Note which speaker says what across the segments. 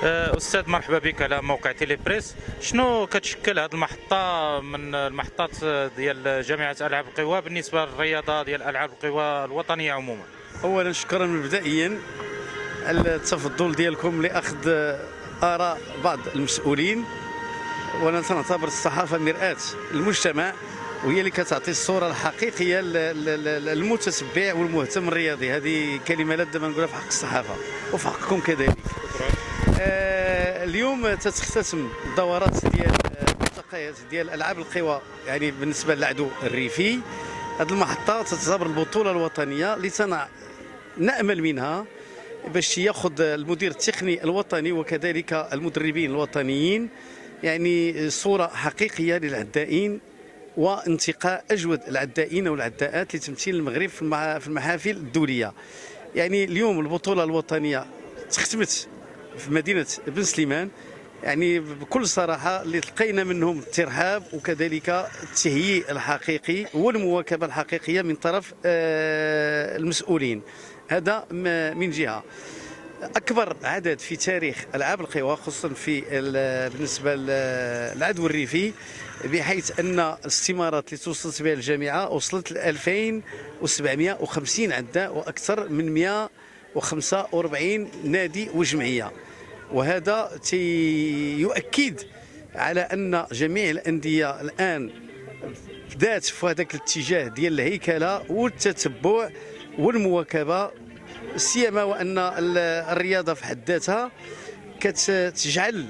Speaker 1: أستاذ مرحبا بك على موقع تيلي بريس. شنو كتشكل هذه المحطة من المحطات ديال جامعة ألعاب القوى بالنسبة للرياضة ديال ألعاب القوى الوطنية عموما؟
Speaker 2: اولا شكرا مبدئيا على التفضل ديالكم لاخذ اراء بعض المسؤولين، وانا تنعتبر الصحافه مرآة المجتمع، وهي اللي كتعطي الصوره الحقيقيه للمتتبع والمهتم الرياضي. هذه كلمه لا دابا نقولها في حق الصحافه وفي حقكم كذلك. اليوم تتختتم الدورات ديال الملتقيات ديال العاب القوى، يعني بالنسبه للعدو الريفي. هذه المحطه تعتبر البطوله الوطنيه اللي نأمل منها باش ياخذ المدير التقني الوطني وكذلك المدربين الوطنيين يعني صوره حقيقيه للعدائين وانتقاء اجود العدائين والعداءات لتمثيل المغرب في المحافل الدوليه. يعني اليوم البطوله الوطنيه تختمت في مدينه بن سليمان، يعني بكل صراحه اللي تلقينا منهم الترحاب وكذلك التهيئ الحقيقي والمواكبه الحقيقيه من طرف المسؤولين. هذا من جهه. اكبر عدد في تاريخ العاب القوى خصوصا في بالنسبه للعدو الريفي، بحيث ان الاستمارات اللي توصلت بها الجامعه وصلت ل 2750 عداء واكثر من 145 نادي وجمعيه. وهذا يؤكد على ان جميع الانديه الان بدات في هذاك الاتجاه ديال الهيكله والتتبع والمواكبه، سيما وان الرياضه في حد ذاتها كتجعل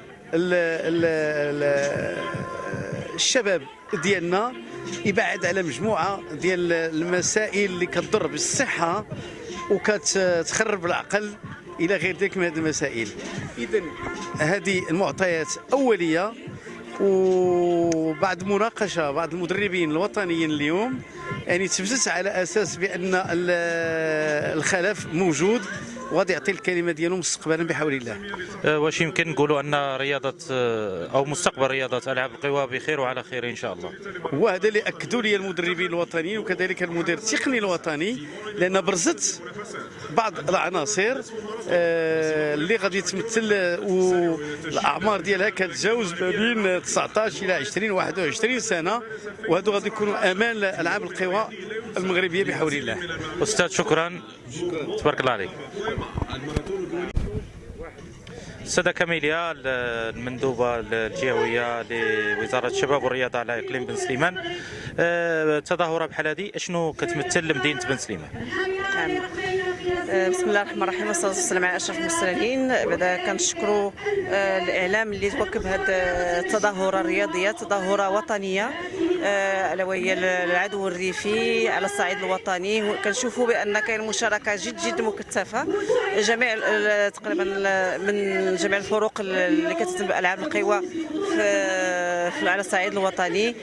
Speaker 2: الشباب ديالنا يبعد على مجموعه ديال المسائل اللي كتضر بالصحه وكتخرب العقل الى غير ذلك من هذه المسائل. اذا هذه المعطيات اوليه، وبعد مناقشه بعض المدربين الوطنيين اليوم يعني تبتت على اساس بان الخلف موجود وغادي يعطي الكلمه ديالو مستقبلا بحول الله.
Speaker 1: واش يمكن نقولوا ان رياضه او مستقبل رياضه العاب القوى بخير وعلى خير ان شاء الله؟
Speaker 2: وهذا اللي اكدوا لي المدربين الوطنيين وكذلك المدير التقني الوطني، لان برزت بعض العناصر اللي غادي تمثل والاعمار ديالها كتجاوز ما بين 19 الى 20 21 سنه، وهذو غادي يكونوا امان العاب القوى المغربيه بحول الله.
Speaker 1: استاذ شكرا، تبارك الله عليك. السادة كاميليا المندوبة الجهوية لوزارة الشباب والرياضة على إقليم بن سليمان، تظاهرة بحال هذه اشنو كتمثل لمدينة بن سليمان؟
Speaker 3: بسم الله الرحمن الرحيم، والصلاه والسلام على اشرف المرسلين. بعدا كنشكروا الاعلام اللي تواكب هذه التظاهره الرياضيه، تظاهره وطنيه الا وهي العدو الريفي على الصعيد الوطني. كنشوفوا بان كاين مشاركه جد مكثفه جميع تقريبا من جميع الفروق اللي كتتم بالعاب القوى على الصعيد الوطني.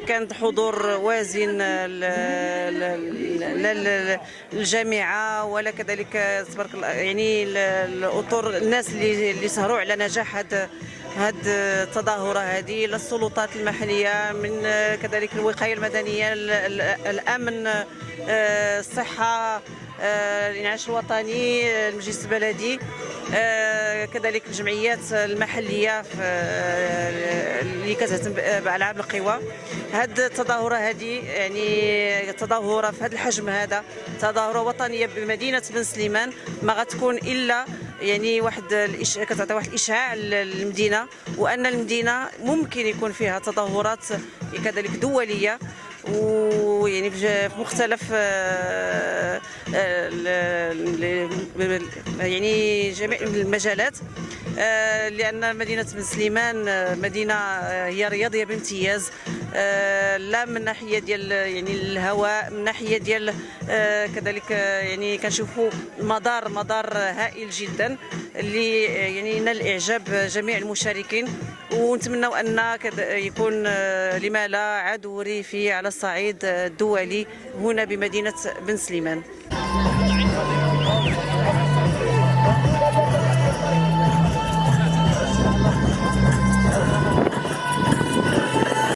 Speaker 3: كان حضور وازن للجامعه ولا كذلك تبارك الله، يعني الاطر الناس اللي سهروا على نجاح هاد التظاهره هذه، للسلطات المحليه من كذلك الوقايه المدنيه، الامن، الصحه، الانعاش الوطني، المجلس البلدي، كذلك الجمعيات المحليه اللي كتهتم بالعاب القوى. هاد التظاهره هذه يعني تظاهره في هذا الحجم، هذا تظاهره وطنيه بمدينه بن سليمان، ما غتكون الا يعني كتعطي واحد الاشعاع للمدينه، وان المدينه ممكن يكون فيها تظاهرات كذلك دوليه ويعني في مختلف يعني جميع المجالات، لان مدينه بن سليمان مدينه هي رياضيه بامتياز، لا من ناحيه ديال يعني الهواء، من ناحيه ديال كذلك يعني كنشوفوا مدار هائل جدا اللي يعني ينال اعجاب جميع المشاركين، ونتمنوا ان يكون لما لا عدو ريفي على الصعيد الدولي هنا بمدينه بن سليمان.